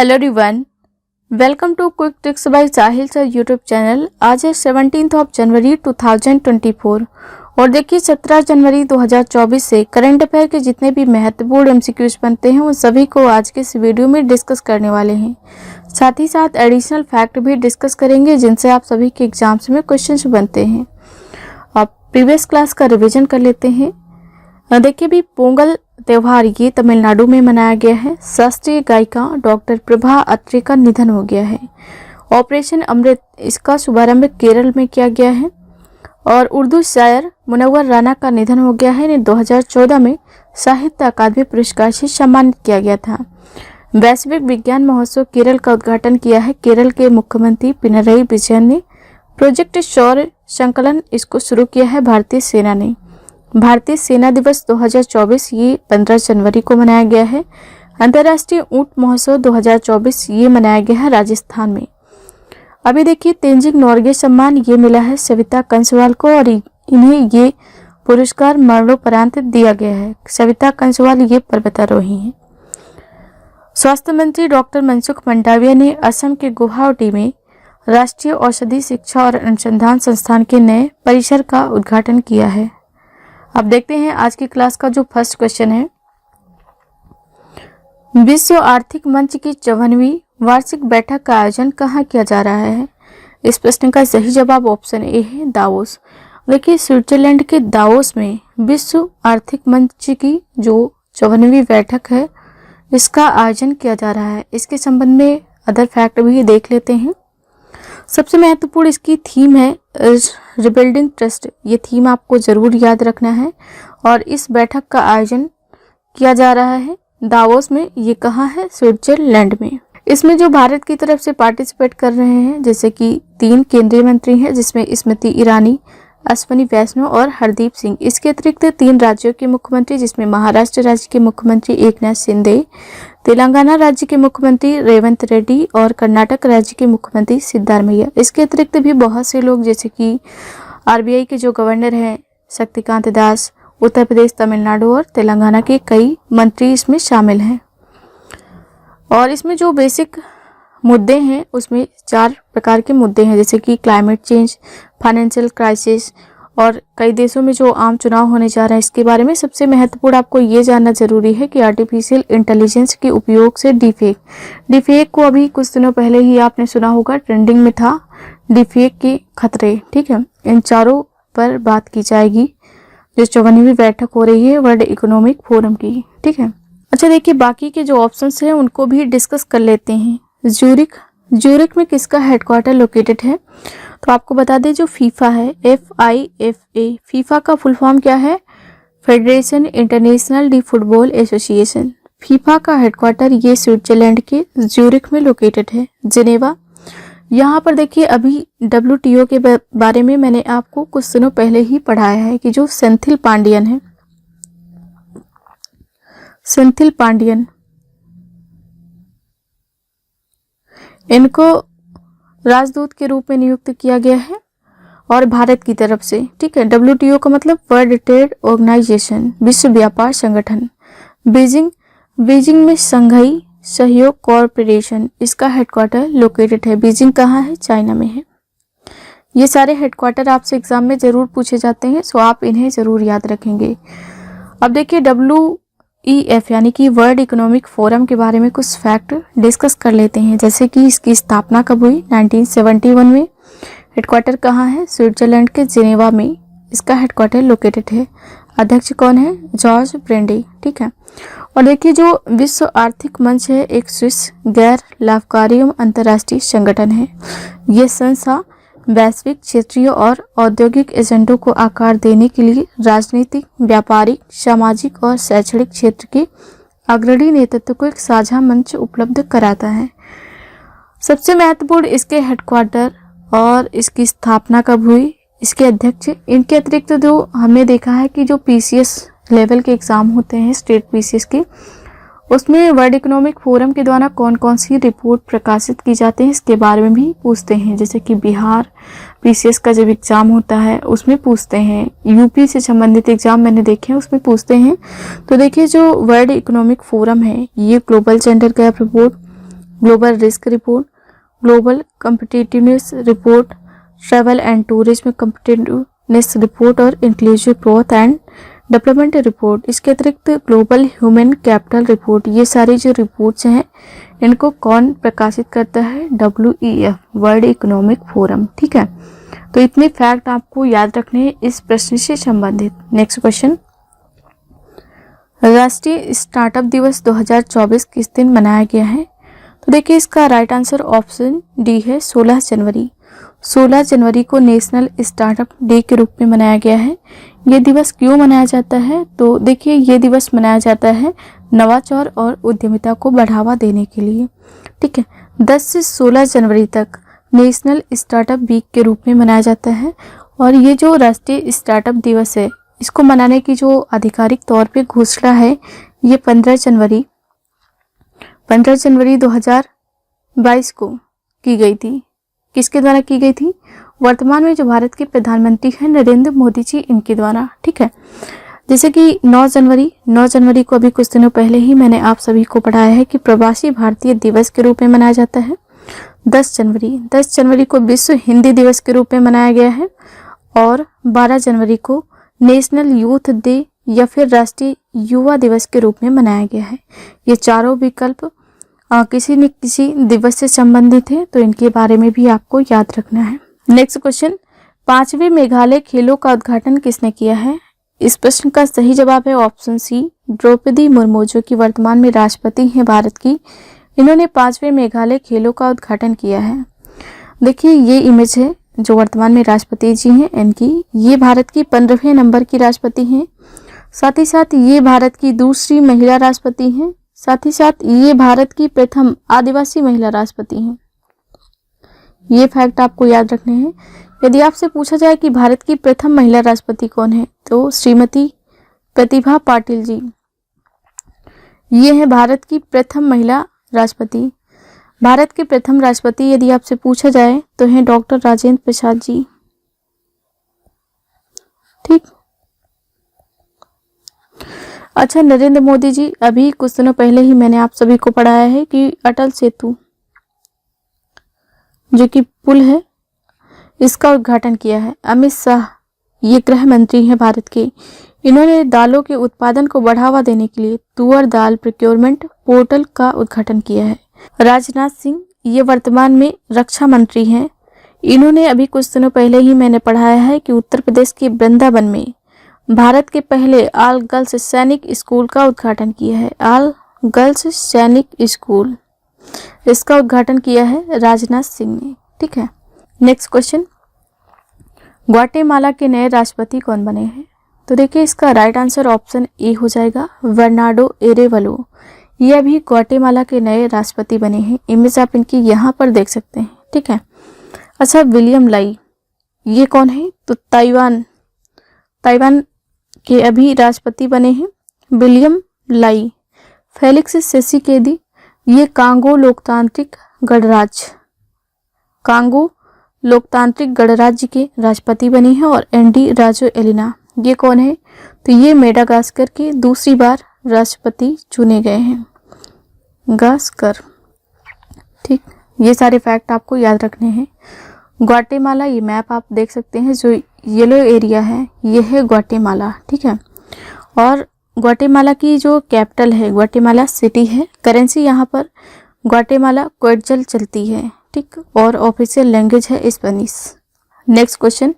Hello everyone, welcome to quick tricks by Sahil sir YouTube channel. आज है 17 जनवरी 2024 और देखिए 17 जनवरी 2024 से करंट अफेयर के जितने भी महत्वपूर्ण एमसीक्यूज बनते हैं उन सभी को आज के इस वीडियो में डिस्कस करने वाले हैं। साथ ही साथ एडिशनल फैक्ट भी डिस्कस करेंगे जिनसे आप सभी के एग्जाम्स में क्वेश्चन बनते हैं। आप प्रीवियस क्लास का रिविजन कर लेते हैं। देखिए भी पोंगल त्यौहार ये तमिलनाडु में मनाया गया है। शास्त्रीय गायिका डॉक्टर प्रभा अत्रे का निधन हो गया है। ऑपरेशन अमृत इसका शुभारंभ केरल में किया गया है। और उर्दू शायर मुनव्वर राना का निधन हो गया है। इन्हें 2014 में साहित्य अकादमी पुरस्कार से सम्मानित किया गया था। वैश्विक विज्ञान महोत्सव केरल का उद्घाटन किया है केरल के मुख्यमंत्री पिनरई विजयन ने। प्रोजेक्ट शौर्य संकलन इसको शुरू किया है भारतीय सेना ने। भारतीय सेना दिवस 2024 ये 15 जनवरी को मनाया गया है। अंतर्राष्ट्रीय ऊंट महोत्सव 2024 ये मनाया गया है राजस्थान में। अभी देखिए तेंजिंग नोर्गे सम्मान ये मिला है सविता कंसवाल को और इन्हें ये पुरस्कार मरणोपरांत दिया गया है। सविता कंसवाल ये पर्वतारोही हैं। स्वास्थ्य मंत्री डॉक्टर मनसुख मंडाविया ने असम के गुवाहाटी में राष्ट्रीय औषधि शिक्षा और अनुसंधान संस्थान के नए परिसर का उद्घाटन किया है। अब देखते हैं आज की क्लास का जो फर्स्ट क्वेश्चन है। विश्व आर्थिक मंच की 54वीं वार्षिक बैठक का आयोजन कहाँ किया जा रहा है? इस प्रश्न का सही जवाब ऑप्शन ए है दावोस। देखिए स्विट्जरलैंड के दावोस में विश्व आर्थिक मंच की जो 54वीं बैठक है इसका आयोजन किया जा रहा है। इसके संबंध में अदर फैक्ट भी देख लेते हैं। सबसे महत्वपूर्ण इसकी थीम है रिबिल्डिंग ट्रस्ट। ये थीम आपको जरूर याद रखना है। और इस बैठक का आयोजन किया जा रहा है दावोस में। ये कहाँ है? स्विट्जरलैंड में। इसमें जो भारत की तरफ से पार्टिसिपेट कर रहे हैं जैसे कि 3 केंद्रीय मंत्री हैं जिसमें स्मृति ईरानी, अश्विनी वैष्णव और हरदीप सिंह। इसके अतिरिक्त 3 राज्यों के मुख्यमंत्री जिसमें महाराष्ट्र राज्य के मुख्यमंत्री एकनाथ शिंदे, तेलंगाना राज्य के मुख्यमंत्री रेवंत रेड्डी और कर्नाटक राज्य के मुख्यमंत्री सिद्धारमैया। इसके अतिरिक्त भी बहुत से लोग जैसे कि आरबीआई के जो गवर्नर हैं शक्तिकांत दास, उत्तर प्रदेश, तमिलनाडु और तेलंगाना के कई मंत्री इसमें शामिल हैं। और इसमें जो बेसिक मुद्दे हैं उसमें 4 प्रकार के मुद्दे हैं जैसे कि क्लाइमेट चेंज, फाइनेंशियल क्राइसिस और कई देशों में जो आम चुनाव होने जा रहा है इसके बारे में। सबसे महत्वपूर्ण आपको ये जानना जरूरी है कि आर्टिफिशियल इंटेलिजेंस के उपयोग से डिफेक को अभी कुछ दिनों पहले ही आपने सुना होगा, ट्रेंडिंग में था डिफेक के खतरे। ठीक है, इन चारों पर बात की जाएगी जो 54वीं बैठक हो रही है वर्ल्ड इकोनॉमिक फोरम की। ठीक है, अच्छा देखिए बाकी के जो ऑप्शंस हैं उनको भी डिस्कस कर लेते हैं। ज्यूरिख में किसका हेडक्वार्टर लोकेटेड है? तो आपको बता दें जो फीफा है FIFA, फीफा का फुल फॉर्म क्या है? Federation international D football association. FIFA का हेडक्वार्टर ये स्विट्जरलैंड के ज्यूरिख में लोकेटेड है। जिनेवा, यहाँ पर देखिए अभी WTO के बारे में मैंने आपको कुछ दिनों पहले ही पढ़ाया है कि जो सेंथिल पांडियन है, सेंथिल पांडियन, इनको राजदूत के रूप में नियुक्त किया गया है और भारत की तरफ से। ठीक है, WTO का मतलब वर्ल्ड ट्रेड ऑर्गेनाइजेशन, विश्व व्यापार संगठन। बीजिंग में संघाई सहयोग कॉरपोरेशन, इसका हेडक्वार्टर लोकेटेड है। बीजिंग कहाँ है? चाइना में है। ये सारे हेडक्वार्टर आपसे एग्जाम में जरूर पूछे जाते हैं सो आप इन्हें जरूर याद रखेंगे। अब देखिए WEF यानी कि वर्ल्ड इकोनॉमिक फोरम के बारे में कुछ फैक्ट डिस्कस कर लेते हैं जैसे कि इसकी स्थापना कब हुई? 1971 में। हेडक्वार्टर कहाँ है? स्विट्जरलैंड के जिनेवा में इसका हेडक्वार्टर लोकेटेड है। अध्यक्ष कौन है? जॉर्ज ब्रेंडे। ठीक है, और देखिए जो विश्व आर्थिक मंच है एक स्विस गैर लाभकारी एवं अंतर्राष्ट्रीय संगठन है। यह संस्था वैश्विक, क्षेत्रीय और औद्योगिक एजेंडों को आकार देने के लिए राजनीतिक, व्यापारिक, सामाजिक और शैक्षणिक क्षेत्र के अग्रणी नेतृत्व को एक साझा मंच उपलब्ध कराता है। सबसे महत्वपूर्ण इसके हेडक्वार्टर और इसकी स्थापना कब हुई, इसके अध्यक्ष। इनके अतिरिक्त जो हमने देखा है कि जो PCS लेवल के एग्जाम होते हैं स्टेट PCS के, उसमें वर्ल्ड इकोनॉमिक फोरम के द्वारा कौन कौन सी रिपोर्ट प्रकाशित की जाती है इसके बारे में भी पूछते हैं। जैसे कि बिहार PCS का जब एग्जाम होता है उसमें पूछते हैं, यूपी से संबंधित एग्जाम मैंने देखे हैं उसमें पूछते हैं। तो देखिए जो वर्ल्ड इकोनॉमिक फोरम है ये global gender gap report, global risk report, global competitiveness report, travel and tourism competitiveness report और inclusive growth and development report. इसके अतिरिक्त ग्लोबल ह्यूमन कैपिटल रिपोर्ट, ये सारी जो रिपोर्ट्स हैं इनको कौन प्रकाशित करता है? WEF, world economic forum. ठीक है, तो इतने फैक्ट आपको याद रखने हैं इस प्रश्न से संबंधित। नेक्स्ट क्वेश्चन, राष्ट्रीय स्टार्टअप दिवस 2024 किस दिन मनाया गया है? तो देखिए इसका राइट आंसर ऑप्शन डी है 16 जनवरी। 16 जनवरी को नेशनल स्टार्टअप डे के रूप में मनाया गया है। ये दिवस क्यों मनाया जाता है? तो देखिए ये दिवस मनाया जाता है नवाचार और उद्यमिता को बढ़ावा देने के लिए। ठीक है, 10 से 16 जनवरी तक नेशनल स्टार्टअप वीक के रूप में मनाया जाता है। और ये जो राष्ट्रीय स्टार्टअप दिवस है इसको मनाने की जो आधिकारिक तौर पे घोषणा है ये 15 जनवरी 2022 को की गई थी। किसके द्वारा की गई थी? वर्तमान में जो भारत के प्रधानमंत्री हैं नरेंद्र मोदी जी, इनके द्वारा। ठीक है, जैसे कि 9 जनवरी को अभी कुछ दिनों पहले ही मैंने आप सभी को पढ़ाया है कि प्रवासी भारतीय दिवस के रूप में मनाया जाता है। 10 जनवरी को विश्व हिंदी दिवस के रूप में मनाया गया है। और 12 जनवरी को नेशनल यूथ डे या फिर राष्ट्रीय युवा दिवस के रूप में मनाया गया है। ये चारों विकल्प किसी न किसी दिवस से संबंधित है, तो इनके बारे में भी आपको याद रखना है। नेक्स्ट क्वेश्चन, 5वें मेघालय खेलों का उद्घाटन किसने किया है? इस प्रश्न का सही जवाब है ऑप्शन सी, द्रौपदी मुर्मू, जो कि वर्तमान में राष्ट्रपति हैं भारत की। इन्होंने 5वें मेघालय खेलों का उद्घाटन किया है। देखिए ये इमेज है जो वर्तमान में राष्ट्रपति जी हैं इनकी। ये भारत की 15वें नंबर की राष्ट्रपति हैं। साथ ही साथ ये भारत की दूसरी महिला राष्ट्रपति हैं। साथ ही साथ ये भारत की प्रथम आदिवासी महिला राष्ट्रपति हैं। ये फैक्ट आपको याद रखने हैं। यदि आपसे पूछा जाए कि भारत की प्रथम महिला राष्ट्रपति कौन है, तो श्रीमती प्रतिभा पाटिल जी ये है भारत की प्रथम महिला राष्ट्रपति। भारत के प्रथम राष्ट्रपति यदि आपसे पूछा जाए तो हैं डॉक्टर राजेंद्र प्रसाद जी। ठीक, अच्छा, नरेंद्र मोदी जी, अभी कुछ दिनों पहले ही मैंने आप सभी को पढ़ाया है कि अटल सेतु जो कि पुल है इसका उद्घाटन किया है। अमित शाह ये गृह मंत्री हैं भारत के। इन्होंने दालों के उत्पादन को बढ़ावा देने के लिए तुअर दाल प्रोक्योरमेंट पोर्टल का उद्घाटन किया है। राजनाथ सिंह ये वर्तमान में रक्षा मंत्री हैं। इन्होंने अभी कुछ दिनों पहले ही मैंने पढ़ाया है कि उत्तर प्रदेश के वृंदावन में भारत के पहले ऑल गर्ल्स सैनिक स्कूल का उद्घाटन किया है। ऑल गर्ल्स सैनिक स्कूल, इसका उद्घाटन किया है राजनाथ सिंह ने। ठीक है, नेक्स्ट क्वेश्चन, ग्वाटेमाला के नए राष्ट्रपति कौन बने हैं? तो देखिए इसका राइट आंसर ऑप्शन ए हो जाएगा, बर्नार्डो एरेवलो। ये अभी ग्वाटेमाला के नए राष्ट्रपति बने हैं। इमेज आप इनकी यहाँ पर देख सकते हैं। ठीक है, अच्छा, विलियम लाई ये कौन है? तो ताइवान के अभी राष्ट्रपति बने हैं विलियम लाई। फेलिक्स सेसिकेदी ये कांगो लोकतांत्रिक गणराज्य के राष्ट्रपति बने हैं। और एंडी राजो एलिना ये कौन है? तो ये मेडागास्कर के दूसरी बार राष्ट्रपति चुने गए हैं, गास्कर। ठीक, ये सारे फैक्ट आपको याद रखने हैं। ग्वाटेमाला, ये मैप आप देख सकते हैं, जो येलो एरिया है ये है ग्वाटेमाला। ठीक है, और ग्वाटेमाला की जो कैपिटल है ग्वाटेमाला सिटी है। करेंसी यहाँ पर ग्वाटेमाला क्वेट्जल चलती है। ठीक, और ऑफिशियल लैंग्वेज है स्पेनिश। नेक्स्ट क्वेश्चन,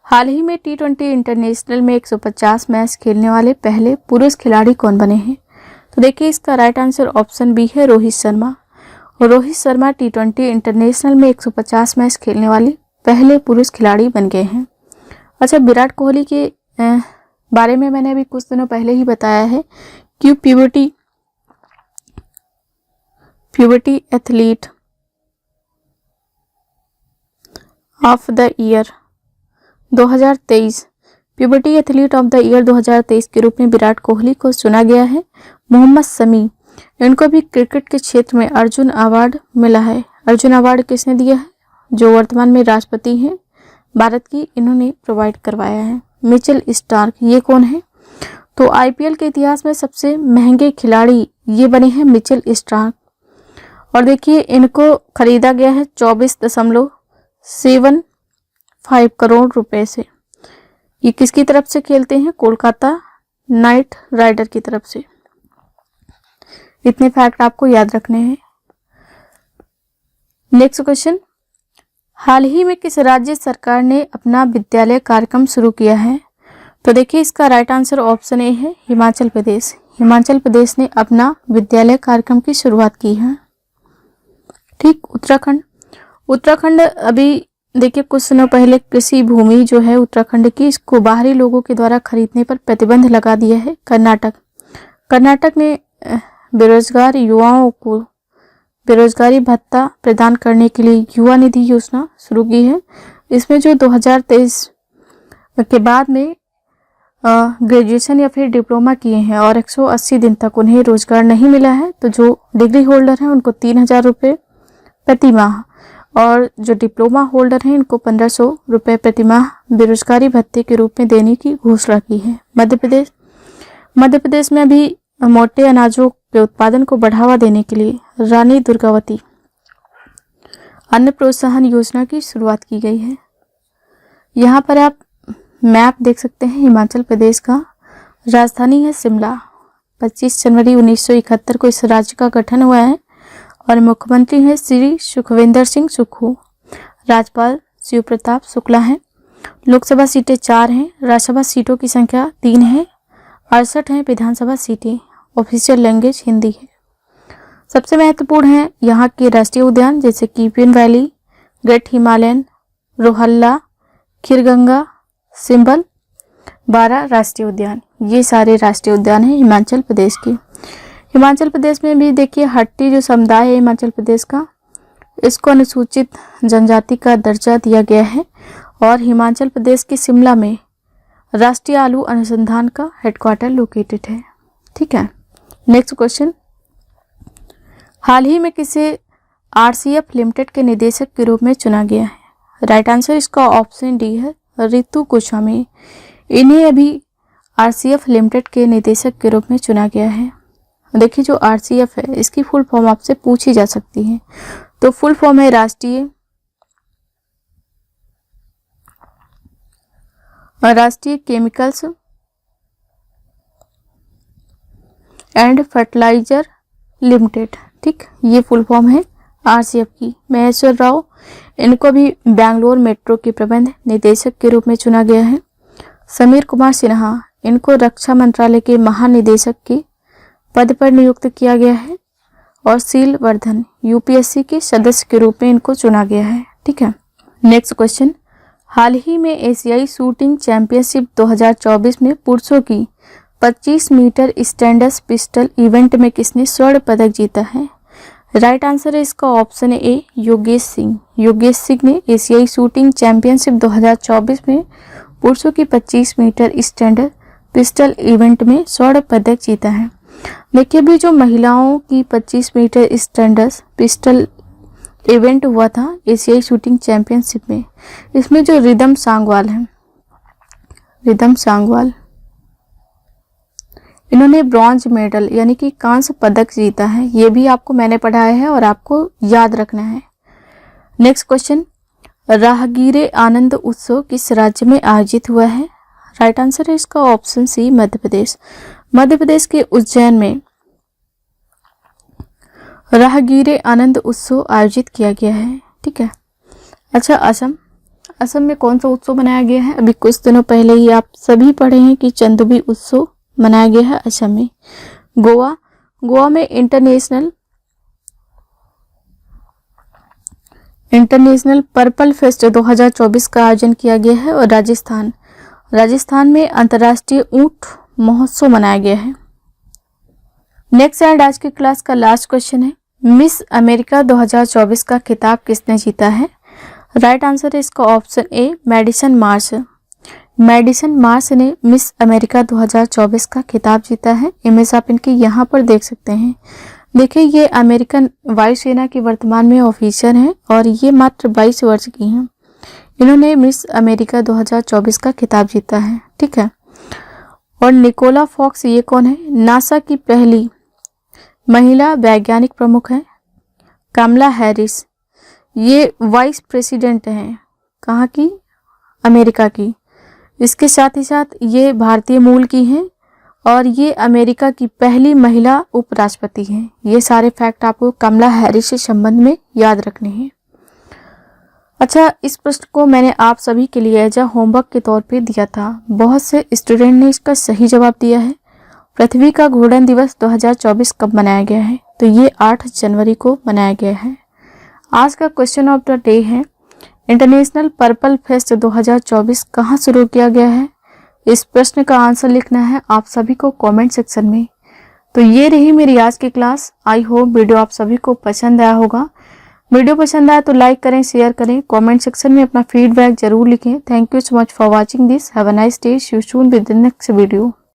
हाल ही में T20 इंटरनेशनल में 150 मैच खेलने वाले पहले पुरुष खिलाड़ी कौन बने हैं? तो देखिए इसका राइट आंसर ऑप्शन बी है, रोहित शर्मा। रोहित शर्मा T20 इंटरनेशनल में 150 मैच खेलने वाले पहले पुरुष खिलाड़ी बन गए हैं। अच्छा, विराट कोहली के बारे में मैंने अभी कुछ दिनों पहले ही बताया है कि puberty athlete of the year 2023 puberty athlete of the year 2023 के रूप में विराट कोहली को चुना गया है। मोहम्मद शमी इनको भी क्रिकेट के क्षेत्र में अर्जुन अवार्ड मिला है। अर्जुन अवार्ड किसने दिया है? जो वर्तमान में राष्ट्रपति हैं भारत की, इन्होंने प्रोवाइड करवाया है। मिचेल स्टार्क ये कौन है? तो आईपीएल के इतिहास में सबसे महंगे खिलाड़ी ये बने हैं मिचेल स्टार्क। और देखिए इनको खरीदा गया है 24.75 करोड़ रुपए से। ये किसकी तरफ से खेलते हैं? कोलकाता नाइट राइडर की तरफ से। इतने फैक्ट आपको याद रखने हैं। नेक्स्ट क्वेश्चन, हाल ही में किस राज्य सरकार ने अपना विद्यालय कार्यक्रम शुरू किया है? तो देखिए इसका राइट आंसर ऑप्शन ए है हिमाचल प्रदेश। हिमाचल प्रदेश ने अपना विद्यालय कार्यक्रम की शुरुआत की है। ठीक, उत्तराखंड अभी देखिए कुछ दिनों पहले कृषि भूमि जो है उत्तराखंड की, इसको बाहरी लोगों के द्वारा खरीदने पर प्रतिबंध लगा दिया है कर्नाटक ने बेरोजगार युवाओं को बेरोजगारी भत्ता प्रदान करने के लिए युवा निधि योजना शुरू की है। इसमें जो 2023 के बाद में ग्रेजुएशन या फिर डिप्लोमा किए हैं और 180 दिन तक उन्हें रोजगार नहीं मिला है, तो जो डिग्री होल्डर हैं उनको 3,000 रुपये प्रति माह, और जो डिप्लोमा होल्डर हैं इनको 1,500 रुपये प्रति माह बेरोजगारी भत्ते के रूप में देने की घोषणा की है। मध्य प्रदेश में अभी मोटे अनाजों के उत्पादन को बढ़ावा देने के लिए रानी दुर्गावती अन्न प्रोत्साहन योजना की शुरुआत की गई है। यहाँ पर आप मैप देख सकते हैं हिमाचल प्रदेश का। राजधानी है शिमला। 25 जनवरी 1971 को इस राज्य का गठन हुआ है और मुख्यमंत्री हैं श्री सुखविंदर सिंह सुक्खू। राज्यपाल शिव प्रताप शुक्ला हैं। लोकसभा सीटें 4 हैं। राज्यसभा सीटों की संख्या 3 है। 68 हैं विधानसभा सीटें। ऑफिशियल लैंग्वेज हिंदी है। सबसे महत्वपूर्ण है यहाँ के राष्ट्रीय उद्यान जैसे कीपिन वैली, ग्रेट हिमालयन, रोहल्ला, खीरगंगा, सिंबल, 12 राष्ट्रीय उद्यान। ये सारे राष्ट्रीय उद्यान हैं हिमाचल प्रदेश के। हिमाचल प्रदेश में भी देखिए हट्टी जो समुदाय है हिमाचल प्रदेश का, इसको अनुसूचित जनजाति का दर्जा दिया गया है और हिमाचल प्रदेश के शिमला में राष्ट्रीय आलू अनुसंधान का हेडक्वार्टर लोकेटेड है। ठीक है, नेक्स्ट क्वेश्चन, हाल ही में किसे आरसीएफ लिमिटेड के निदेशक के रूप में चुना गया है? राइट आंसर इसका ऑप्शन डी है रितु गोस्वामी। इन्हें अभी आरसीएफ लिमिटेड के निदेशक के रूप में चुना गया है। देखिए जो आरसीएफ है इसकी फुल फॉर्म आपसे पूछी जा सकती है, तो फुल फॉर्म है राष्ट्रीय केमिकल्स एंड फर्टिलाइजर लिमिटेड। ठीक, ये फुल फॉर्म है आरसीएफ की। महेश्वर राव, इनको भी बेंगलोर मेट्रो के प्रबंध निदेशक के रूप में चुना गया है। समीर कुमार सिन्हा, इनको रक्षा मंत्रालय के महानिदेशक के पद पर नियुक्त किया गया है और सील वर्धन यूपीएससी के सदस्य के रूप में इनको चुना गया है। ठीक है, नेक्स्ट क्वेश्चन, हाल ही में एशियाई शूटिंग चैंपियनशिप 2024 में पुरुषों की 25 मीटर स्टैंडर्स पिस्टल इवेंट में किसने स्वर्ण पदक जीता है? राइट आंसर है इसका ऑप्शन ए योगेश सिंह ने एशियाई शूटिंग चैंपियनशिप 2024 में पुरुषों की 25 मीटर स्टैंडर्ड पिस्टल इवेंट में स्वर्ण पदक जीता है। देखिए अभी जो महिलाओं की 25 मीटर स्टैंडर्ड पिस्टल इवेंट हुआ था एशियाई शूटिंग चैंपियनशिप में, इसमें जो रिदम सांगवाल इन्होंने ब्रॉन्ज मेडल यानी कि कांस्य पदक जीता है। ये भी आपको मैंने पढ़ाया है और आपको याद रखना है। नेक्स्ट क्वेश्चन, राहगीरे आनंद उत्सव किस राज्य में आयोजित हुआ है? राइट आंसर है इसका ऑप्शन सी मध्य प्रदेश के उज्जैन में राहगीरे आनंद उत्सव आयोजित किया गया है। ठीक है, अच्छा असम में कौन सा उत्सव मनाया गया है? अभी कुछ दिनों पहले ही आप सभी पढ़े हैं कि चंदुबी उत्सव मनाया गया है असम में। गोवा में इंटरनेशनल पर्पल फेस्ट 2024 का आयोजन किया गया है और राजस्थान में अंतर्राष्ट्रीय ऊंट महोत्सव मनाया गया है। नेक्स्ट एंड आज की क्लास का लास्ट क्वेश्चन है, मिस अमेरिका 2024 का खिताब किसने जीता है? राइट आंसर है इसका ऑप्शन ए मैडिसन मार्श ने मिस अमेरिका 2024 का खिताब जीता है। इमेज आप इनकी यहाँ पर देख सकते हैं। देखिए ये अमेरिकन वायुसेना की वर्तमान में ऑफिसर हैं और ये मात्र 22 वर्ष की हैं। इन्होंने मिस अमेरिका 2024 का खिताब जीता है। ठीक है, और निकोला फॉक्स ये कौन है? नासा की पहली महिला वैज्ञानिक प्रमुख है। कमला हैरिस, ये वाइस प्रेसिडेंट हैं, कहाँ की? अमेरिका की। इसके साथ ही साथ ये भारतीय मूल की हैं और ये अमेरिका की पहली महिला उपराष्ट्रपति हैं। ये सारे फैक्ट आपको कमला हैरिस से संबंध में याद रखने हैं। अच्छा, इस प्रश्न को मैंने आप सभी के लिए एज अ होमवर्क के तौर पे दिया था। बहुत से स्टूडेंट ने इसका सही जवाब दिया है। पृथ्वी का घूर्णन दिवस 2024 कब मनाया गया है? तो ये 8 जनवरी को मनाया गया है। आज का क्वेश्चन ऑफ द डे है, इंटरनेशनल पर्पल फेस्ट 2024 कहाँ शुरू किया गया है? इस प्रश्न का आंसर लिखना है आप सभी को कमेंट सेक्शन में। तो ये रही मेरी आज की क्लास। आई होप वीडियो आप सभी को पसंद आया होगा। वीडियो पसंद आया तो लाइक करें, शेयर करें, कमेंट सेक्शन में अपना फीडबैक जरूर लिखें। Thank you so much for watching this. Have a nice day. See you soon with the next video.